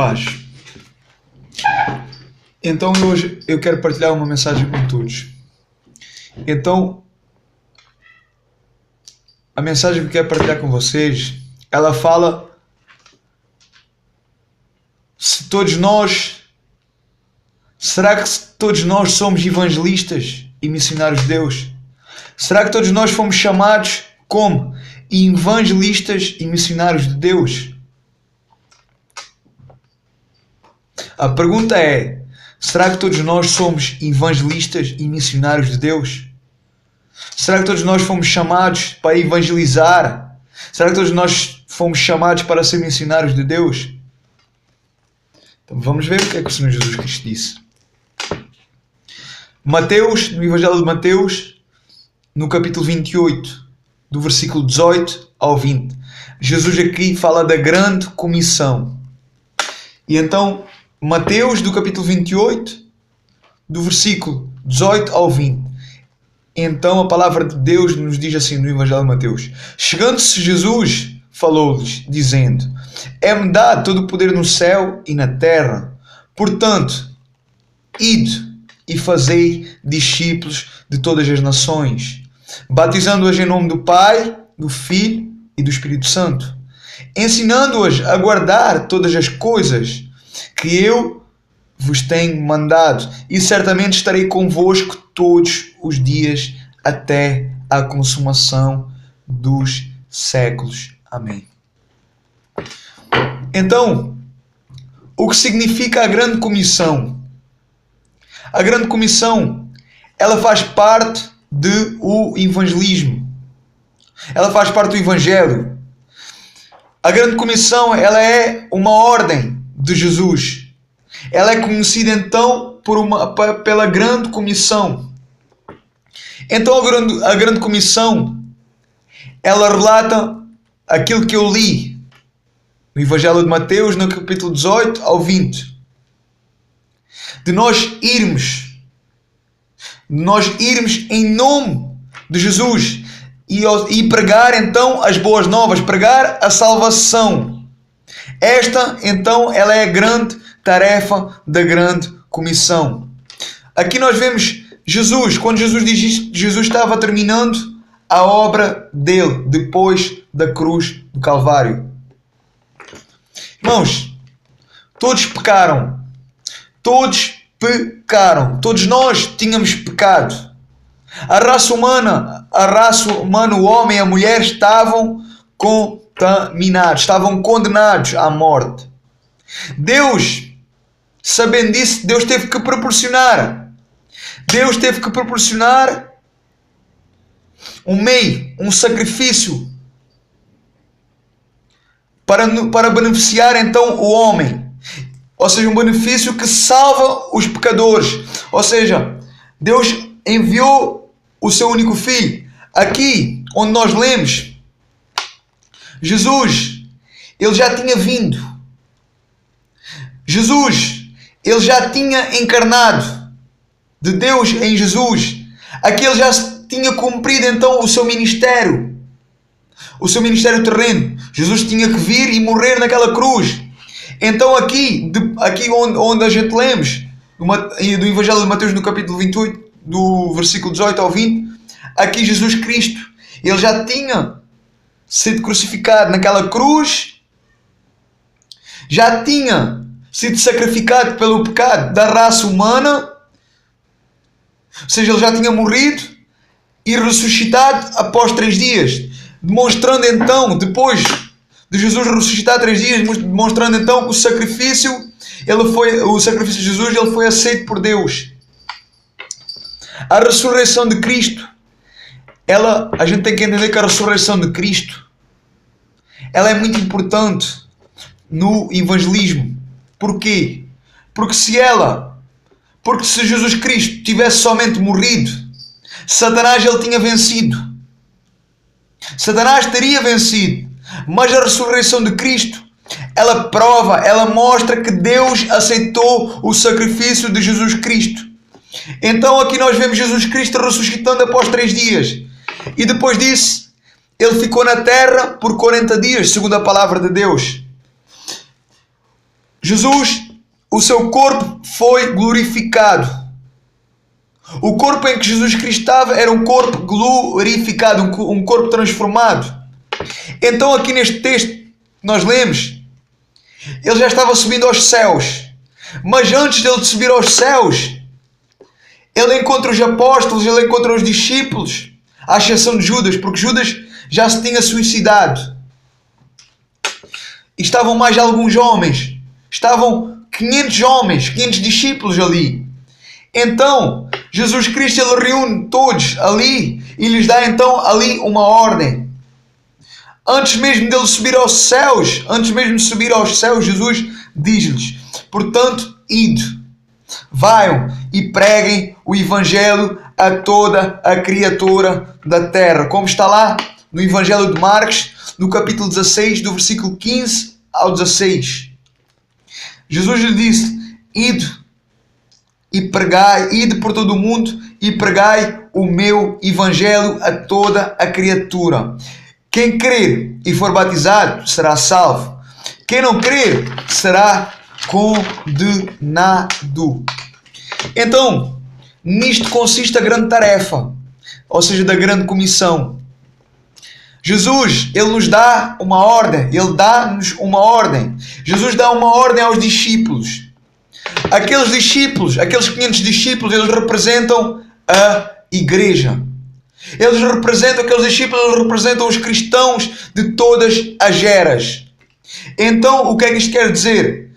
Paz. Então hoje eu quero partilhar uma mensagem com todos. Então, a mensagem que eu quero partilhar com vocês, ela fala será que todos nós somos evangelistas e missionários de Deus? Será que todos nós fomos chamados como evangelistas e missionários de Deus? A pergunta é: será que todos nós somos evangelistas e missionários de Deus? Será que todos nós fomos chamados para evangelizar? Será que todos nós fomos chamados para ser missionários de Deus? Então vamos ver o que é que o Senhor Jesus Cristo disse. Mateus, no Evangelho de Mateus, no capítulo 28, do versículo 18 ao 20. Jesus aqui fala da grande comissão. E então, Mateus, do capítulo 28, do versículo 18 ao 20. Então a palavra de Deus nos diz assim no Evangelho de Mateus: chegando-se Jesus, falou-lhes, dizendo: é-me dado todo o poder no céu e na terra. Portanto, ide e fazei discípulos de todas as nações, batizando-as em nome do Pai, do Filho e do Espírito Santo, ensinando-as a guardar todas as coisas que eu vos tenho mandado, e certamente estarei convosco todos os dias até à consumação dos séculos. Amém. Então, o que significa a grande comissão? A grande comissão, ela faz parte do evangelismo. Ela faz parte do evangelho. A grande comissão, ela é uma ordem de Jesus. Ela é conhecida então pela grande comissão. Então a grande comissão, ela relata aquilo que eu li no Evangelho de Mateus, no capítulo 18 ao 20. De nós irmos em nome de Jesus e pregar então as boas novas, pregar a salvação. Esta então ela é a grande tarefa da grande comissão. Aqui nós vemos Jesus, quando Jesus diz isto, Jesus estava terminando a obra dele depois da cruz do Calvário. Irmãos, todos pecaram. Todos nós tínhamos pecado. A raça humana, o homem e a mulher estavam contaminados, estavam condenados à morte. Deus, sabendo disso, Deus teve que proporcionar um meio, um sacrifício para beneficiar então o homem. Ou seja, um benefício que salva os pecadores. Ou seja, Deus enviou o seu único filho. Aqui, onde nós lemos, Jesus, ele já tinha vindo. Jesus, ele já tinha encarnado. De Deus em Jesus. Aqui ele já tinha cumprido então o seu ministério. O seu ministério terreno. Jesus tinha que vir e morrer naquela cruz. Então aqui onde a gente lemos, do Evangelho de Mateus no capítulo 28, do versículo 18 ao 20, aqui Jesus Cristo, ele já tinha sido crucificado naquela cruz, já tinha sido sacrificado pelo pecado da raça humana, ou seja, ele já tinha morrido e ressuscitado após 3 dias, demonstrando então, depois de Jesus ressuscitar 3 dias, demonstrando então que o sacrifício de Jesus ele foi aceito por Deus. A ressurreição de Cristo, a gente tem que entender que a ressurreição de Cristo, ela é muito importante no evangelismo. Porquê? Porque se Jesus Cristo tivesse somente morrido, Satanás ele tinha vencido. Satanás teria vencido. Mas a ressurreição de Cristo, ela mostra que Deus aceitou o sacrifício de Jesus Cristo. Então aqui nós vemos Jesus Cristo ressuscitando após 3 dias. E depois disso, ele ficou na terra por 40 dias, segundo a palavra de Deus. Jesus, o seu corpo foi glorificado. O corpo em que Jesus Cristo estava era um corpo glorificado, um corpo transformado. Então aqui neste texto nós lemos, ele já estava subindo aos céus. Mas antes dele subir aos céus, ele encontra os apóstolos, ele encontra os discípulos, à exceção de Judas, porque Judas já se tinha suicidado. E estavam mais alguns homens. Estavam 500 homens, 500 discípulos ali. Então, Jesus Cristo, ele reúne todos ali e lhes dá então ali uma ordem. Antes mesmo dele subir aos céus, Jesus diz-lhes: portanto, ide, vaiam e preguem o Evangelho a toda a criatura da terra. Como está lá no Evangelho de Marcos, no capítulo 16, do versículo 15 ao 16. Jesus lhe disse: ide e pregai, ide por todo o mundo e pregai o meu Evangelho a toda a criatura. Quem crer e for batizado será salvo. Quem não crer será condenado. Então, nisto consiste a grande tarefa, ou seja, da grande comissão. Jesus, ele nos dá uma ordem, ele dá-nos uma ordem. Jesus dá uma ordem aos discípulos. Aqueles discípulos, aqueles 500 discípulos, eles representam a igreja. Aqueles discípulos, eles representam os cristãos de todas as eras. Então, o que é que isto quer dizer?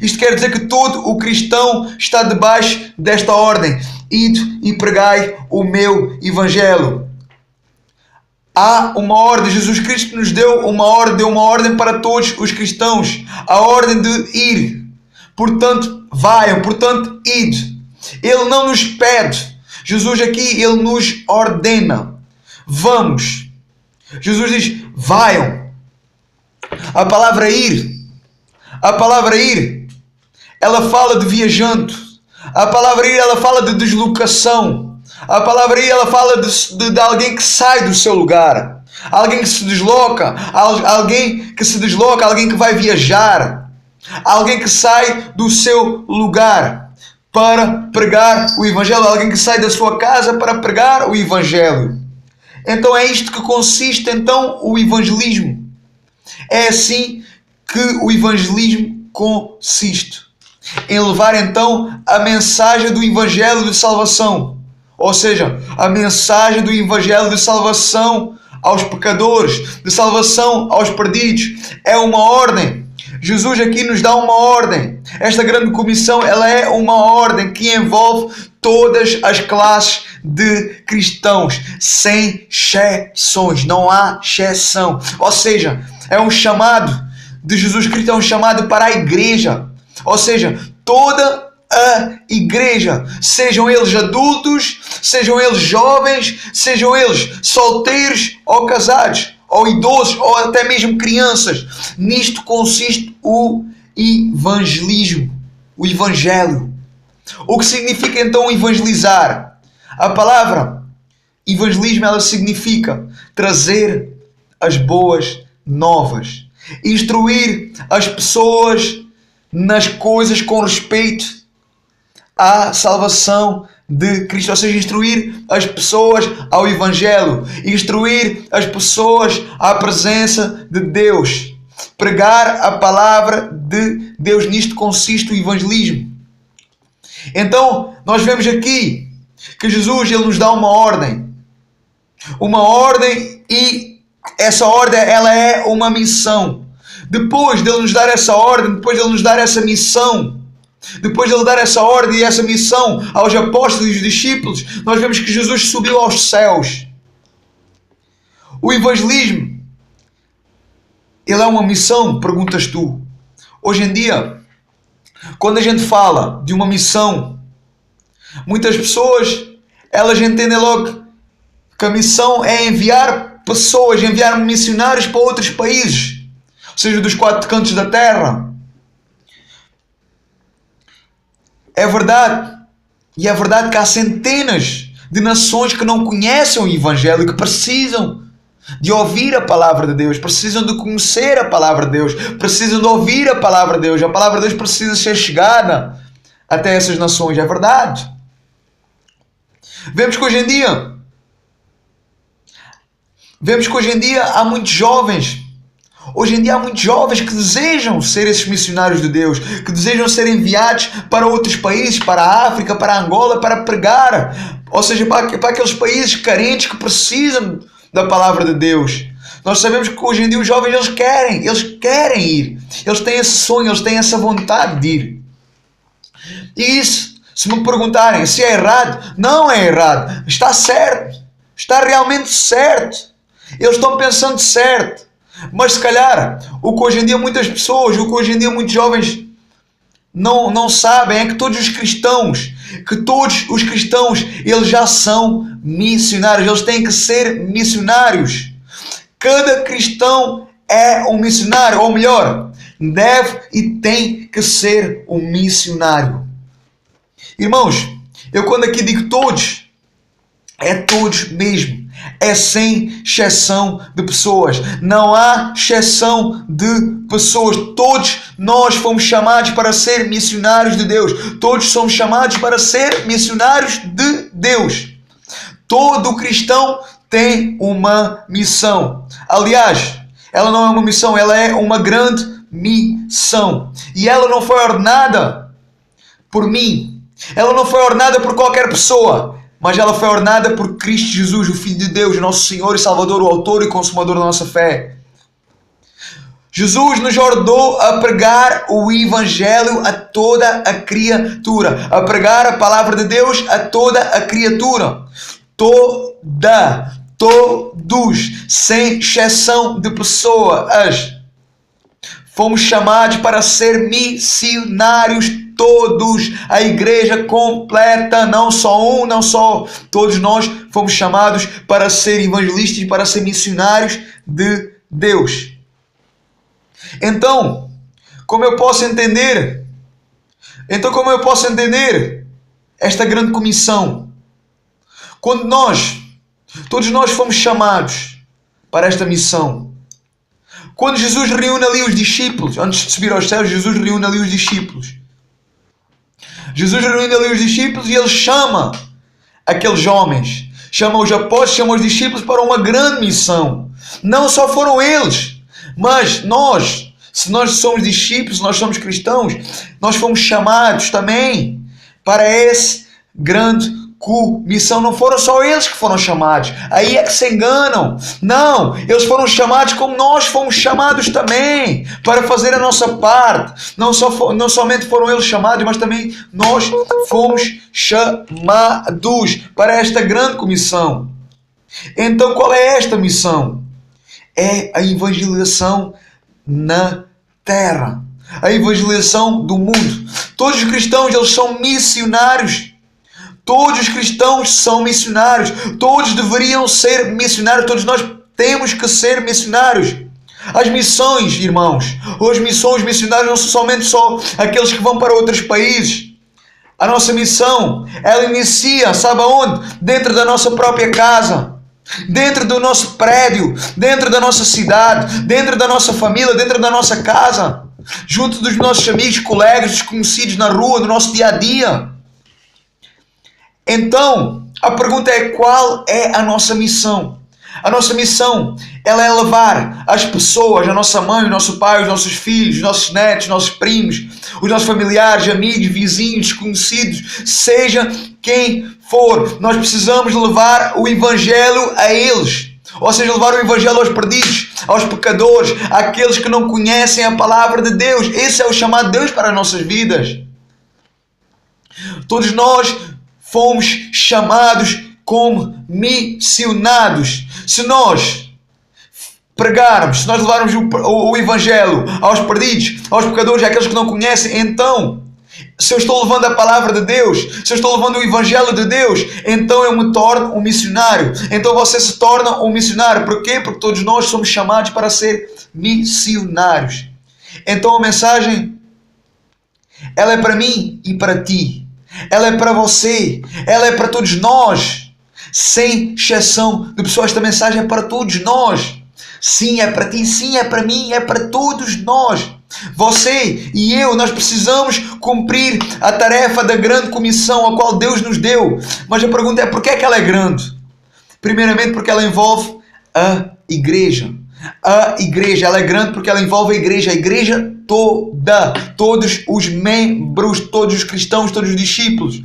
Isto quer dizer que todo o cristão está debaixo desta ordem. Ide e pregai o meu Evangelho. Há uma ordem, Jesus Cristo nos deu uma ordem para todos os cristãos. A ordem de ir. Portanto, vaiam, portanto, ide. Ele não nos pede. Jesus aqui, ele nos ordena. Vamos. Jesus diz: vaiam. A palavra ir, ela fala de viajante. A palavra ir, ela fala de deslocação. A palavra ir, ela fala de alguém que sai do seu lugar. Alguém que se desloca. Alguém que vai viajar. Alguém que sai do seu lugar para pregar o Evangelho. Alguém que sai da sua casa para pregar o Evangelho. Então é isto que consiste então o evangelismo. É assim que o evangelismo consiste. Em levar então a mensagem do Evangelho de salvação. Ou seja, a mensagem do Evangelho de salvação aos pecadores, de salvação aos perdidos. É uma ordem. Jesus aqui nos dá uma ordem. Esta grande comissão, ela é uma ordem que envolve todas as classes de cristãos, sem exceções. Não há exceção. Ou seja, é um chamado de Jesus Cristo, é um chamado para a igreja. Ou seja, toda a igreja, sejam eles adultos, sejam eles jovens, sejam eles solteiros ou casados, ou idosos, ou até mesmo crianças. Nisto consiste o evangelismo, o evangelho. O que significa então evangelizar? A palavra evangelismo, ela significa trazer as boas novas, instruir as pessoas nas coisas com respeito à salvação de Cristo, ou seja, instruir as pessoas ao Evangelho, instruir as pessoas à presença de Deus, pregar a palavra de Deus. Nisto consiste o evangelismo. Então, nós vemos aqui que Jesus, ele nos dá uma ordem, e essa ordem, ela é uma missão. Depois de ele nos dar essa ordem, depois de ele nos dar essa missão, depois de ele dar essa ordem e essa missão aos apóstolos e os discípulos, nós vemos que Jesus subiu aos céus. O evangelismo, ele é uma missão, perguntas tu. Hoje em dia, quando a gente fala de uma missão, muitas pessoas, elas entendem logo que a missão é enviar pessoas, enviar missionários para outros países, ou seja, dos 4 cantos da terra. É verdade, e é verdade que há centenas de nações que não conhecem o Evangelho e que precisam de ouvir a palavra de Deus, precisam de conhecer a palavra de Deus, precisam de ouvir a palavra de Deus. A palavra de Deus precisa ser chegada até essas nações, é verdade. Vemos que hoje em dia há muitos jovens. Hoje em dia há muitos jovens que desejam ser esses missionários de Deus, que desejam ser enviados para outros países, para a África, para a Angola, para pregar, ou seja, para aqueles países carentes que precisam da palavra de Deus. Nós sabemos que hoje em dia os jovens eles querem ir, eles têm esse sonho, eles têm essa vontade de ir. E isso, se me perguntarem se é errado, não é errado, está certo, está realmente certo, eles estão pensando certo. Mas se calhar, o que hoje em dia muitas pessoas, o que hoje em dia muitos jovens não sabem é que todos os cristãos, eles já são missionários, eles têm que ser missionários. Cada cristão é um missionário, ou melhor, deve e tem que ser um missionário. Irmãos, eu quando aqui digo todos, é todos mesmo. É sem exceção de pessoas. Não há exceção de pessoas. Todos nós fomos chamados para ser missionários de Deus. Todos somos chamados para ser missionários de Deus. Todo cristão tem uma missão. Aliás, ela não é uma missão, ela é uma grande missão. E ela não foi ordenada por mim. Ela não foi ordenada por qualquer pessoa. Mas ela foi ordenada por Cristo Jesus, o Filho de Deus, o nosso Senhor e Salvador, o autor e consumador da nossa fé. Jesus nos ordenou a pregar o Evangelho a toda a criatura. A pregar a palavra de Deus a toda a criatura. Todos, sem exceção de pessoas. Fomos chamados para ser missionários todos, a igreja completa, não só um, não só. Todos nós fomos chamados para ser evangelistas e para ser missionários de Deus. Então, como eu posso entender esta grande comissão? Quando todos nós fomos chamados para esta missão. Quando Jesus reúne ali os discípulos, antes de subir aos céus, Jesus reúne ali os discípulos. Jesus reúne ali os discípulos e ele chama aqueles homens, chama os apóstolos, chama os discípulos para uma grande missão. Não só foram eles, mas nós, se nós somos discípulos, se nós somos cristãos, nós fomos chamados também para esse grande missão. Não foram só eles que foram chamados, aí é que se enganam. Não, eles foram chamados como nós fomos chamados também, para fazer a nossa parte. Não somente foram eles chamados, mas também nós fomos chamados para esta grande comissão. Então qual é esta missão? É a evangelização na terra, a evangelização do mundo. Todos os cristãos eles são missionários. Todos os cristãos são missionários. Todos deveriam ser missionários. Todos nós temos que ser missionários. As missões, irmãos, os missionários não são somente aqueles que vão para outros países. A nossa missão, ela inicia, sabe aonde? Dentro da nossa própria casa, dentro do nosso prédio, dentro da nossa cidade, dentro da nossa família, dentro da nossa casa, junto dos nossos amigos, colegas, desconhecidos na rua, no nosso dia a dia. Então, a pergunta é: qual é a nossa missão? A nossa missão, ela é levar as pessoas, a nossa mãe, o nosso pai, os nossos filhos, os nossos netos, os nossos primos, os nossos familiares, amigos, vizinhos, desconhecidos, seja quem for, nós precisamos levar o Evangelho a eles. Ou seja, levar o Evangelho aos perdidos, aos pecadores, àqueles que não conhecem a palavra de Deus. Esse é o chamado de Deus para as nossas vidas. Todos nós fomos chamados como missionários. Se nós pregarmos, se nós levarmos o Evangelho aos perdidos, aos pecadores, àqueles que não conhecem, então, se eu estou levando a palavra de Deus, se eu estou levando o Evangelho de Deus, então eu me torno um missionário. Então você se torna um missionário. Por quê? Porque todos nós somos chamados para ser missionários. Então a mensagem, ela é para mim e para ti. Ela é para você, ela é para todos nós. Sem exceção de pessoas. Esta mensagem é para todos nós. Sim, é para ti, sim, é para mim, é para todos nós. Você e eu, nós precisamos cumprir a tarefa da grande comissão a qual Deus nos deu. Mas a pergunta é, por que é que ela é grande? Primeiramente porque ela envolve a igreja. A igreja, ela é grande porque ela envolve a igreja toda, todos os membros, todos os cristãos, todos os discípulos.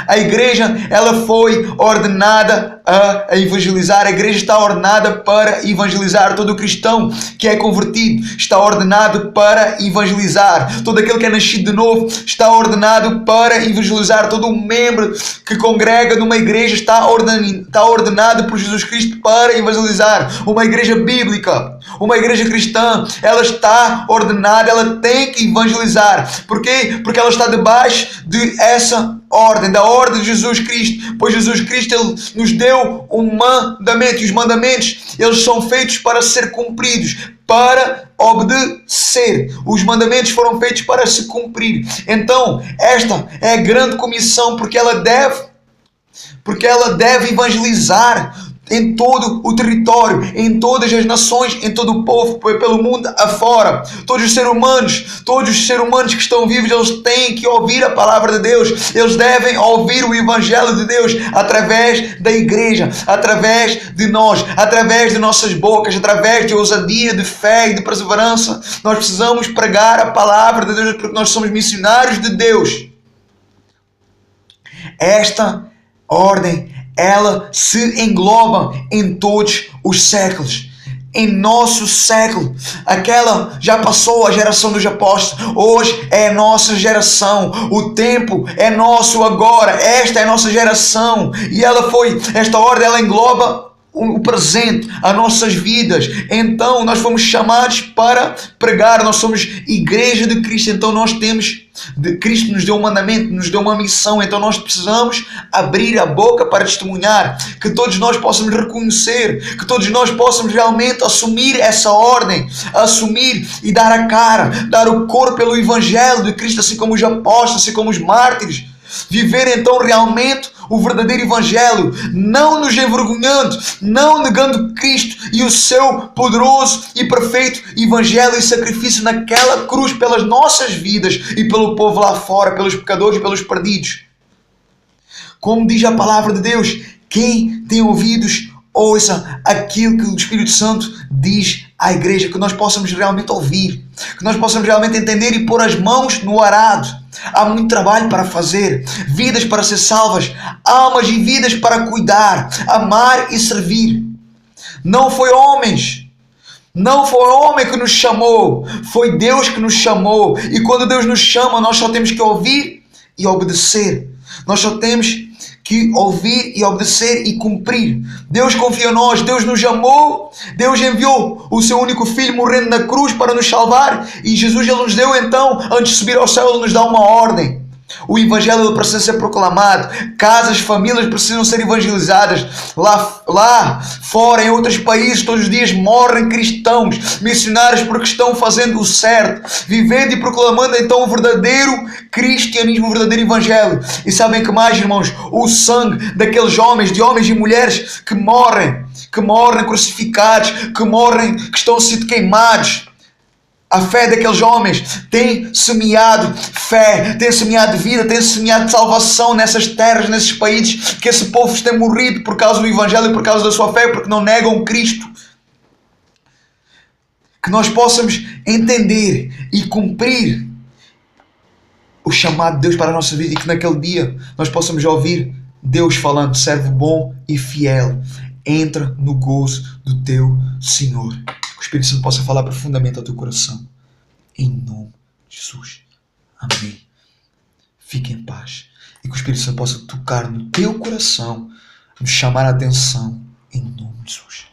A igreja, ela foi ordenada a evangelizar. A igreja está ordenada para evangelizar. Todo cristão que é convertido está ordenado para evangelizar. Todo aquele que é nascido de novo está ordenado para evangelizar. Todo membro que congrega numa igreja está ordenado por Jesus Cristo para evangelizar. Uma igreja bíblica, uma igreja cristã, ela está ordenada, ela tem que evangelizar. Por quê? Porque ela está debaixo de essa ordem, da ordem de Jesus Cristo, pois Jesus Cristo, Ele nos deu um mandamento, e os mandamentos, eles são feitos para ser cumpridos, para obedecer. Os mandamentos foram feitos para se cumprir. Então, esta é a grande comissão, porque ela deve evangelizar em todo o território, em todas as nações, em todo o povo, pelo mundo afora. Todos os seres humanos que estão vivos, eles têm que ouvir a palavra de Deus. Eles devem ouvir o Evangelho de Deus através da igreja, através de nós, através de nossas bocas, através de ousadia, de fé e de perseverança. Nós precisamos pregar a palavra de Deus, porque nós somos missionários de Deus. Esta ordem, ela se engloba em todos os séculos. Em nosso século, aquela já passou a geração dos apóstolos, hoje é a nossa geração, o tempo é nosso agora, esta é a nossa geração, e esta ordem, ela engloba o presente, as nossas vidas. Então nós fomos chamados para pregar, nós somos igreja de Cristo, então Cristo nos deu um mandamento, nos deu uma missão, então nós precisamos abrir a boca para testemunhar, que todos nós possamos reconhecer, que todos nós possamos realmente assumir essa ordem, assumir e dar a cara, dar o corpo pelo Evangelho de Cristo, assim como os apóstolos, assim como os mártires. Viver então realmente o verdadeiro Evangelho, não nos envergonhando, não negando Cristo e o seu poderoso e perfeito Evangelho e sacrifício naquela cruz pelas nossas vidas e pelo povo lá fora, pelos pecadores e pelos perdidos. Como diz a palavra de Deus, quem tem ouvidos, ouça aquilo que o Espírito Santo diz à igreja, que nós possamos realmente ouvir, que nós possamos realmente entender e pôr as mãos no arado. Há muito trabalho para fazer, vidas para ser salvas, almas e vidas para cuidar, amar e servir. Não foi homem que nos chamou, foi Deus que nos chamou. E quando Deus nos chama, nós só temos que ouvir e obedecer. Nós só temos que ouvir e obedecer e cumprir. Deus confia em nós, Deus nos amou, Deus enviou o seu único Filho morrendo na cruz para nos salvar, e Jesus, Ele nos deu então, antes de subir ao céu, Ele nos dá uma ordem. O Evangelho precisa ser proclamado, casas, famílias precisam ser evangelizadas. Lá fora, em outros países, todos os dias morrem cristãos, missionários, porque estão fazendo o certo, vivendo e proclamando então o verdadeiro cristianismo, o verdadeiro Evangelho. E sabem que mais, irmãos? O sangue daqueles homens, de homens e mulheres que morrem crucificados, que estão sendo queimados. A fé daqueles homens tem semeado fé, tem semeado vida, tem semeado salvação nessas terras, nesses países, que esse povo tem morrido por causa do Evangelho, por causa da sua fé, porque não negam Cristo. Que nós possamos entender e cumprir o chamado de Deus para a nossa vida, e que naquele dia nós possamos ouvir Deus falando: servo bom e fiel, entra no gozo do teu Senhor. Que o Espírito Santo possa falar profundamente ao teu coração. Em nome de Jesus. Amém. Fique em paz. E que o Espírito Santo possa tocar no teu coração, nos chamar a atenção. Em nome de Jesus.